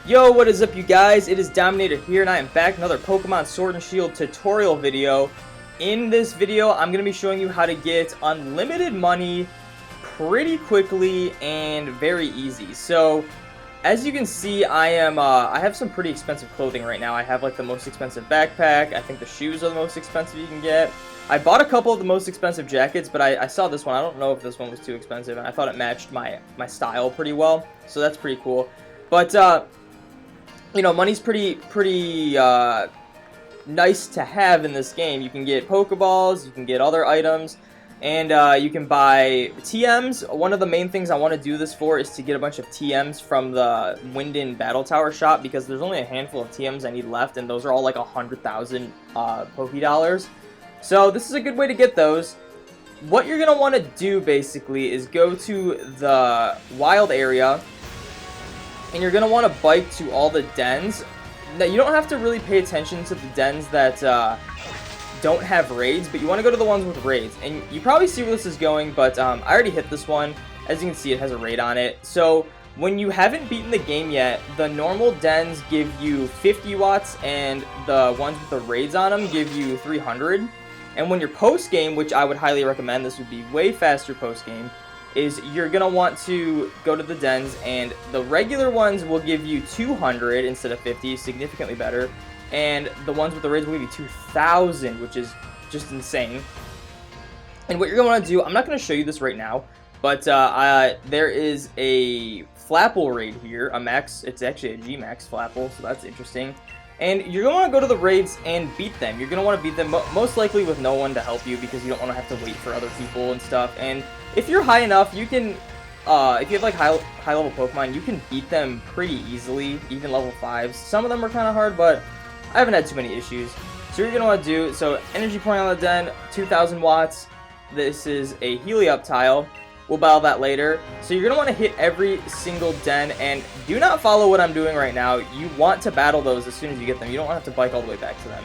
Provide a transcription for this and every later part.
Yo, what is up, you guys? It is Dominator here, and I am back with another Pokemon Sword and Shield tutorial video. In this video, I'm going to be showing you how to get unlimited money pretty quickly and very easy. So, as you can see, I have some pretty expensive clothing right now. I have like the most expensive backpack. I think the shoes are the most expensive you can get. I bought a couple of the most expensive jackets, but I saw this one. I don't know if this one was too expensive, and I thought it matched my style pretty well. So that's pretty cool. But you know, money's pretty nice to have in this game. You can get Pokeballs, you can get other items, and you can buy TMs. One of the main things I want to do this for is to get a bunch of TMs from the Winden Battle Tower shop, because there's only a handful of TMs I need left, and those are all like 100,000 Poké Dollars. So this is a good way to get those. What you're going to want to do, basically, is go to the wild area, and you're going to want to bike to all the dens. Now, you don't have to really pay attention to the dens that don't have raids, but you want to go to the ones with raids. And you probably see where this is going, but I already hit this one. As you can see, it has a raid on it. So when you haven't beaten the game yet, the normal dens give you 50 watts, and the ones with the raids on them give you 300. And when you're post-game, which I would highly recommend, this would be way faster post-game, is you're going to want to go to the dens, and the regular ones will give you 200 instead of 50, significantly better, and the ones with the raids will give you 2,000, which is just insane. And what you're going to want to do, I'm not going to show you this right now, but there is a Flapple raid here, a max, it's actually a G-Max Flapple, so that's interesting. And you're going to want to go to the raids and beat them. You're going to want to beat them most likely with no one to help you, because you don't want to have to wait for other people and stuff. And if you're high enough, you can, if you have like high level Pokemon, you can beat them pretty easily, even level 5s. Some of them are kind of hard, but I haven't had too many issues. So you're going to want to do, so energy point on the den, 2,000 watts. This is a Heliop tile. We'll battle that later. So you're going to want to hit every single den, and do not follow what I'm doing right now. You want to battle those as soon as you get them. You don't want to have to bike all the way back to them.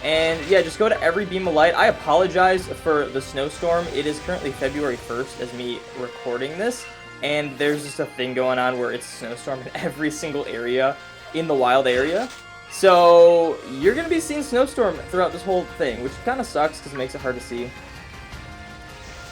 And yeah, just go to every beam of light. I apologize for the snowstorm. It is currently February 1st as me recording this, and there's just a thing going on where it's a snowstorm in every single area in the wild area. So you're going to be seeing snowstorm throughout this whole thing, which kind of sucks because it makes it hard to see.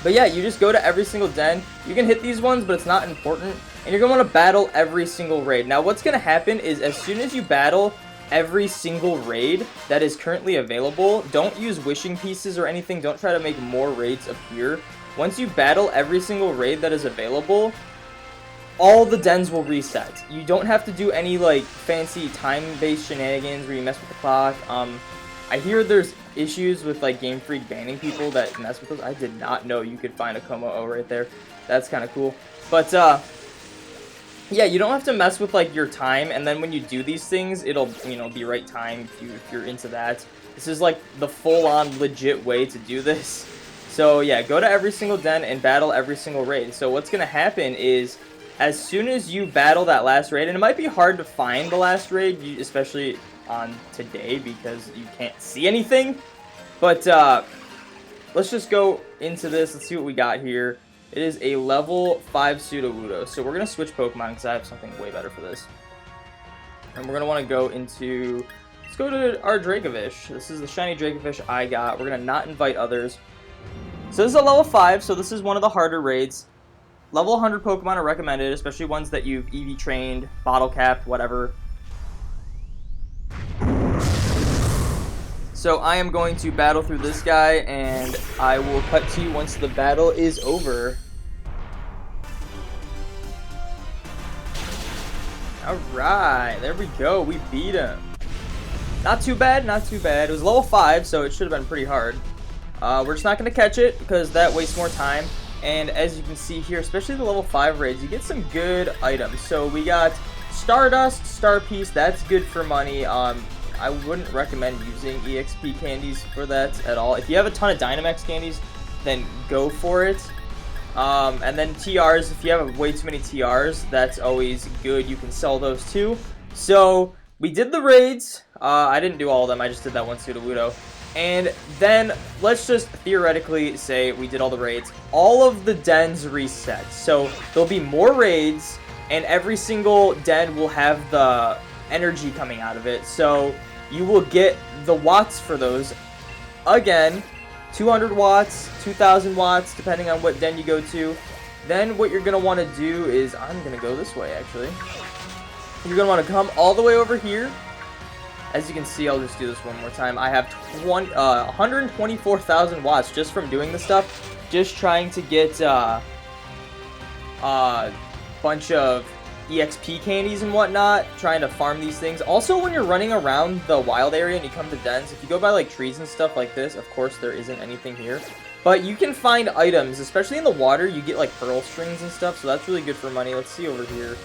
But yeah, you just go to every single den. You can hit these ones, but it's not important. And you're going to want to battle every single raid. Now, what's going to happen is as soon as you battle every single raid that is currently available, don't use wishing pieces or anything. Don't try to make more raids appear. Once you battle every single raid that is available, all the dens will reset. You don't have to do any like fancy time-based shenanigans where you mess with the clock. I hear there's issues with like Game Freak banning people that mess with those. I did not know you could find a Como-O right there. That's kind of cool. But yeah, you don't have to mess with like your time, and then when you do these things, it'll, you know, be right time if you're into that. This is like the full-on legit way to do this. So yeah, go to every single den and battle every single raid. So what's gonna happen is, as soon as you battle that last raid, and it might be hard to find the last raid, especially on today because you can't see anything, but let's just go into this. Let's see what we got here. It is a level 5 Sudowoodo, so we're going to switch Pokemon because I have something way better for this. And we're going to want to go into, let's go to our Dracovish. This is the shiny Dracovish I got. We're going to not invite others. So this is a level 5, so this is one of the harder raids. Level 100 Pokemon are recommended, especially ones that you've EV trained, bottle capped, whatever. So I am going to battle through this guy, and I will cut to you once the battle is over. Alright, there we go. We beat him. Not too bad, not too bad. It was level 5, so it should have been pretty hard. We're just not going to catch it because that wastes more time. And as you can see here, especially the level 5 raids, you get some good items. So we got Stardust, Star Piece. That's good for money. I wouldn't recommend using EXP candies for that at all. If you have a ton of Dynamax candies, then go for it. And then TRs, if you have way too many TRs, that's always good. You can sell those too. So we did the raids. I didn't do all of them. I just did that one Sudowoodo. And then let's just theoretically say we did all the raids. All of the dens reset. So there'll be more raids. and every single den will have the energy coming out of it. So you will get the watts for those. Again, 200 watts, 2,000 watts, depending on what den you go to. Then what you're going to want to do is, I'm going to go this way actually. You're going to want to come all the way over here. As you can see, I'll just do this one more time. I have 124,000 watts just from doing this stuff. Just trying to get a bunch of EXP candies and whatnot. Trying to farm these things. Also, when you're running around the wild area and you come to dens, if you go by like trees and stuff like this, of course there isn't anything here. But you can find items, especially in the water. You get like pearl strings and stuff, so that's really good for money. Let's see over here.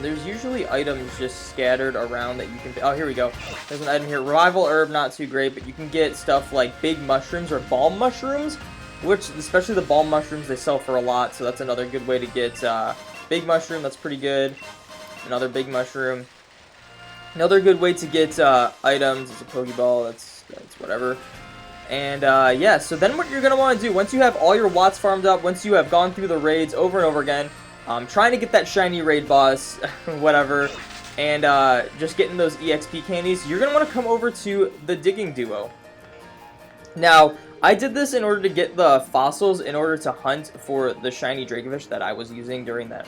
There's usually items just scattered around that you can... Oh, here we go. There's an item here. Revival herb, not too great, but you can get stuff like big mushrooms or balm mushrooms, which, especially the balm mushrooms, they sell for a lot, so that's another good way to get big mushroom. That's pretty good. Another big mushroom. Another good way to get items is a Pokeball. That's whatever. And, yeah, so then what you're going to want to do, once you have all your watts farmed up, once you have gone through the raids over and over again, trying to get that shiny raid boss, whatever, and just getting those EXP candies, you're going to want to come over to the digging duo. Now, I did this in order to get the fossils in order to hunt for the shiny Dracovish that I was using during that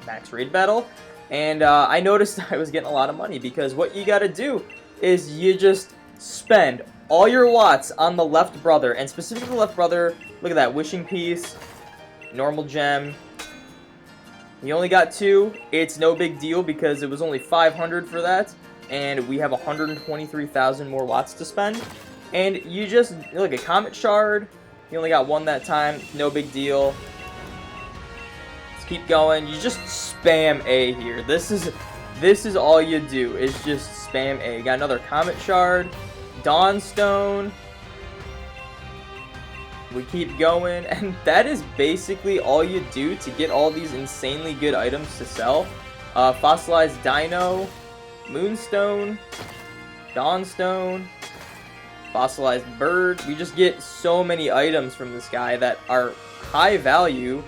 max raid battle. And I noticed I was getting a lot of money because what you got to do is you just spend all your watts on the left brother, and specifically the left brother. Look at that, wishing piece, normal gem. You only got 2. It's no big deal because it was only 500 for that, and we have 123,000 more watts to spend. And you just, look, a comet shard. You only got 1 that time. No big deal. Let's keep going. You just spam A here. This is all you do, is just spam A. Got another comet shard. Dawnstone. We keep going, and that is basically all you do to get all these insanely good items to sell. Fossilized Dino, Moonstone, Dawnstone, Fossilized Bird. We just get so many items from this guy that are high value.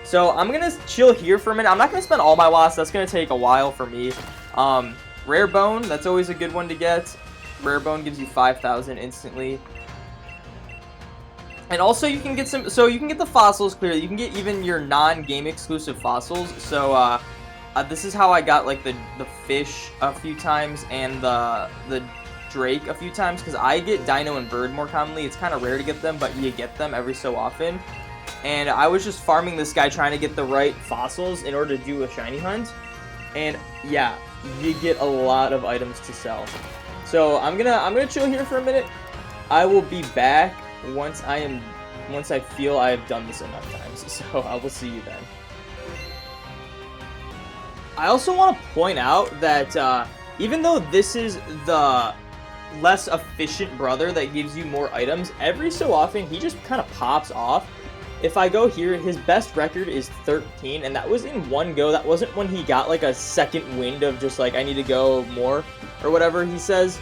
So I'm going to chill here for a minute. I'm not going to spend all my watts. That's going to take a while for me. Rare Bone, that's always a good one to get. Rare Bone gives you 5,000 instantly. And also you can get some, so you can get the fossils clearly. You can get even your non-game exclusive fossils. So this is how I got like the fish a few times and the drake a few times, because I get dino and bird more commonly. It's kind of rare to get them, but you get them every so often. And I was just farming this guy trying to get the right fossils in order to do a shiny hunt. And yeah, you get a lot of items to sell. So I'm gonna chill here for a minute. I will be back once I feel I have done this enough times. So I will see you then. I also want to point out that even though this is the less efficient brother that gives you more items, every so often he just kind of pops off. If I go here, his best record is 13, and that was in one go. That wasn't when he got like a second wind of just like, I need to go more or whatever he says.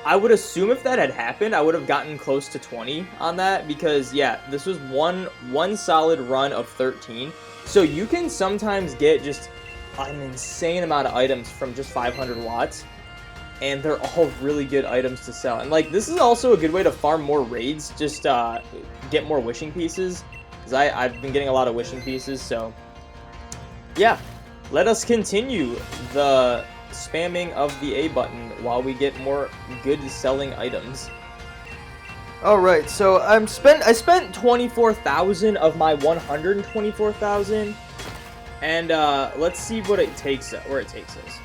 I would assume if that had happened, I would have gotten close to 20 on that, because yeah, this was one solid run of 13. So you can sometimes get just an insane amount of items from just 500 watts, and they're all really good items to sell. And like, this is also a good way to farm more raids, just get more wishing pieces, because I've been getting a lot of wishing pieces. So yeah, let us continue the spamming of the A button while we get more good selling items. Alright, so I spent 24,000 of my 124,000, and let's see what it takes, where it takes us.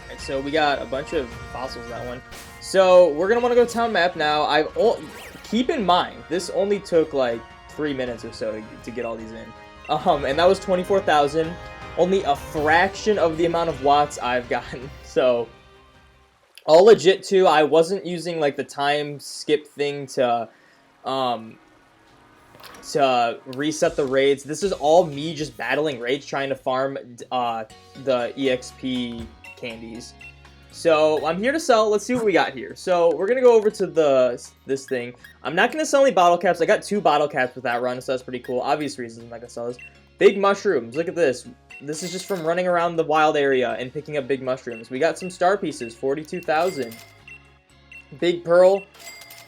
Alright, so we got a bunch of fossils that one. So we're gonna want to go town map now. Keep in mind, this only took like 3 minutes or so to get all these in. And that was 24,000. Only a fraction of the amount of watts I've gotten. So, all legit too. I wasn't using like the time skip thing to reset the raids. This is all me just battling raids, trying to farm the EXP candies. So I'm here to sell. Let's see what we got here. So we're gonna go over to this thing. I'm not gonna sell any bottle caps. I got 2 bottle caps with that run, so that's pretty cool. Obvious reasons I'm not gonna sell this. Big mushrooms. Look at this. This is just from running around the wild area and picking up big mushrooms. We got some star pieces, 42,000. Big pearl,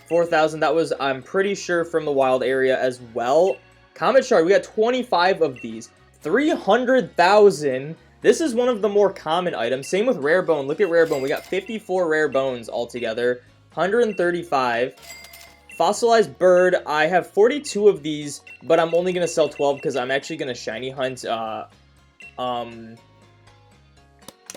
4,000. That was, I'm pretty sure, from the wild area as well. Comet shard, we got 25 of these. 300,000. This is one of the more common items. Same with rare bone. Look at rare bone. We got 54 rare bones altogether. 135. Fossilized bird. I have 42 of these, but I'm only going to sell 12 because I'm actually going to shiny hunt,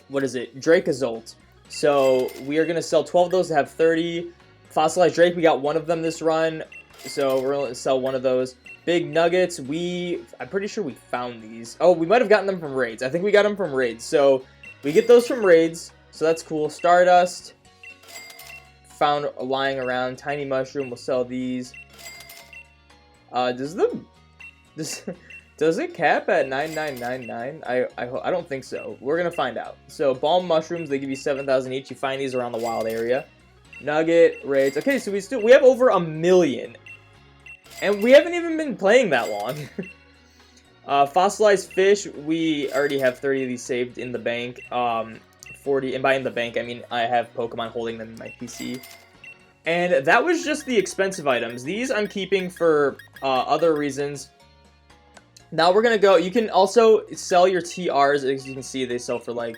what is it? Dracozolt. So we are going to sell 12 of those to have 30. Fossilized Drake, we got one of them this run, so we're going to sell one of those. Big nuggets, I'm pretty sure we found these. Oh, we might have gotten them from raids. I think we got them from raids. So we get those from raids, so that's cool. Stardust, found lying around. Tiny mushroom, we'll sell these. Does it cap at 9999? I don't think so. We're gonna find out. So balm mushrooms, they give you 7,000 each. You find these around the wild area. Nugget raids. Okay, so we have over 1 million. And we haven't even been playing that long. Fossilized fish, we already have 30 of these saved in the bank. 40, and by in the bank, I mean I have Pokemon holding them in my PC. And that was just the expensive items. These I'm keeping for other reasons. Now we're going to go, you can also sell your TRs. As you can see, they sell for like,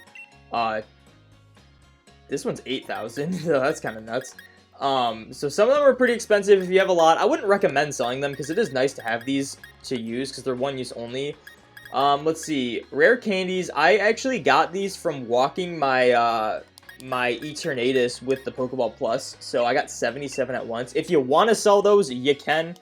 this one's 8,000. So that's kind of nuts. So some of them are pretty expensive if you have a lot. I wouldn't recommend selling them because it is nice to have these to use because they're one use only. Let's see. Rare candies. I actually got these from walking my my Eternatus with the Pokeball Plus. So I got 77 at once. If you want to sell those, you can.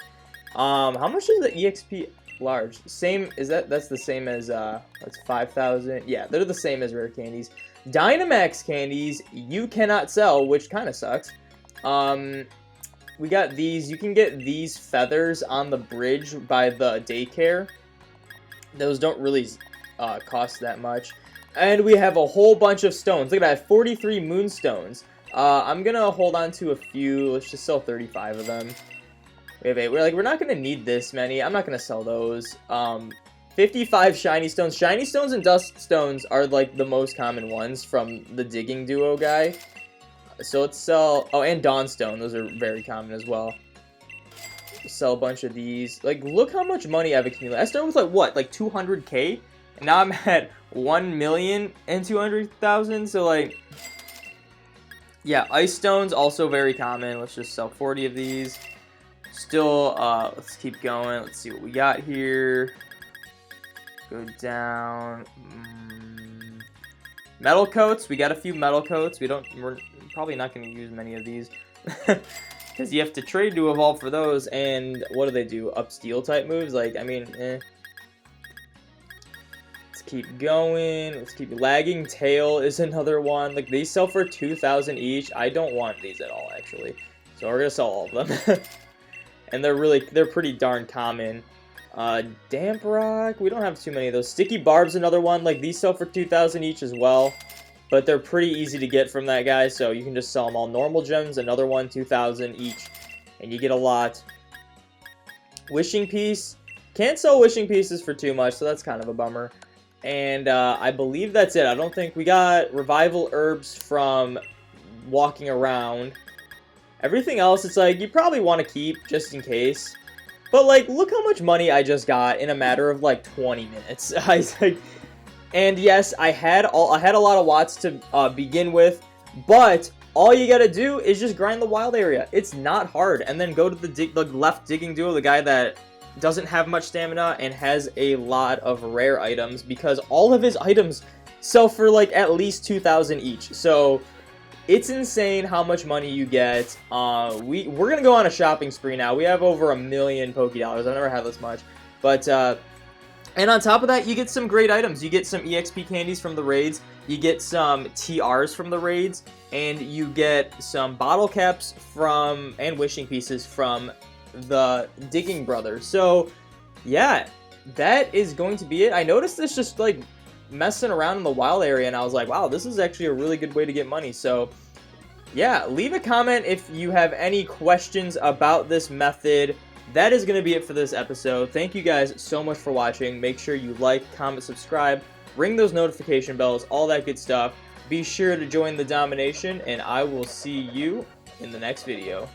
How much is the EXP large? Same, that's the same as that's 5,000. Yeah, they're the same as rare candies. Dynamax candies you cannot sell, which kind of sucks. We got these. You can get these feathers on the bridge by the daycare. Those don't really cost that much. And we have a whole bunch of stones. Look at that, 43 moonstones. I'm gonna hold on to a few. Let's just sell 35 of them. We have 8. We're not gonna need this many. I'm not gonna sell those. 55 shiny stones. Shiny stones and dust stones are like the most common ones from the digging duo guy. So let's sell, oh, and Dawnstone, those are very common as well. Sell a bunch of these. Like, look how much money I've accumulated. I started with, like, what, like 200k? And now I'm at 1,200,000, so, like, yeah, Ice Stones, also very common. Let's just sell 40 of these. Still, let's keep going. Let's see what we got here. Go down. Metal coats, we got a few metal coats. We're probably not going to use many of these because you have to trade to evolve for those. And what do they do? Up steel type moves? Like, I mean, Let's keep going. Let's keep lagging. Tail is another one. Like, these sell for 2,000 each. I don't want these at all, actually. So we're gonna sell all of them. And they're pretty darn common. Damp rock. We don't have too many of those. Sticky barb's another one. Like, these sell for 2,000 each as well. But they're pretty easy to get from that guy, so you can just sell them all. Normal gems, another one, 2,000 each, and you get a lot. Wishing piece. Can't sell wishing pieces for too much, so that's kind of a bummer. And I believe that's it. I don't think we got revival herbs from walking around. Everything else, it's like, you probably want to keep just in case. But, like, look how much money I just got in a matter of, like, 20 minutes. And yes, I had a lot of watts to begin with, but all you gotta do is just grind the wild area. It's not hard, and then go to the left digging duo, the guy that doesn't have much stamina and has a lot of rare items, because all of his items sell for like at least 2,000 each. So it's insane how much money you get. We're gonna go on a shopping spree now. We have over 1 million Pokédollars. I've never had this much, but. And on top of that, you get some great items. You get some EXP candies from the raids, you get some TRs from the raids, and you get some bottle caps from, and wishing pieces from the Digging Brothers. So, yeah, that is going to be it. I noticed this just, like, messing around in the wild area, and I was like, wow, this is actually a really good way to get money. So, yeah, leave a comment if you have any questions about this method. that is going to be it for this episode. Thank you guys so much for watching. Make sure you like, comment, subscribe, ring those notification bells, all that good stuff. Be sure to join the domination, and I will see you in the next video.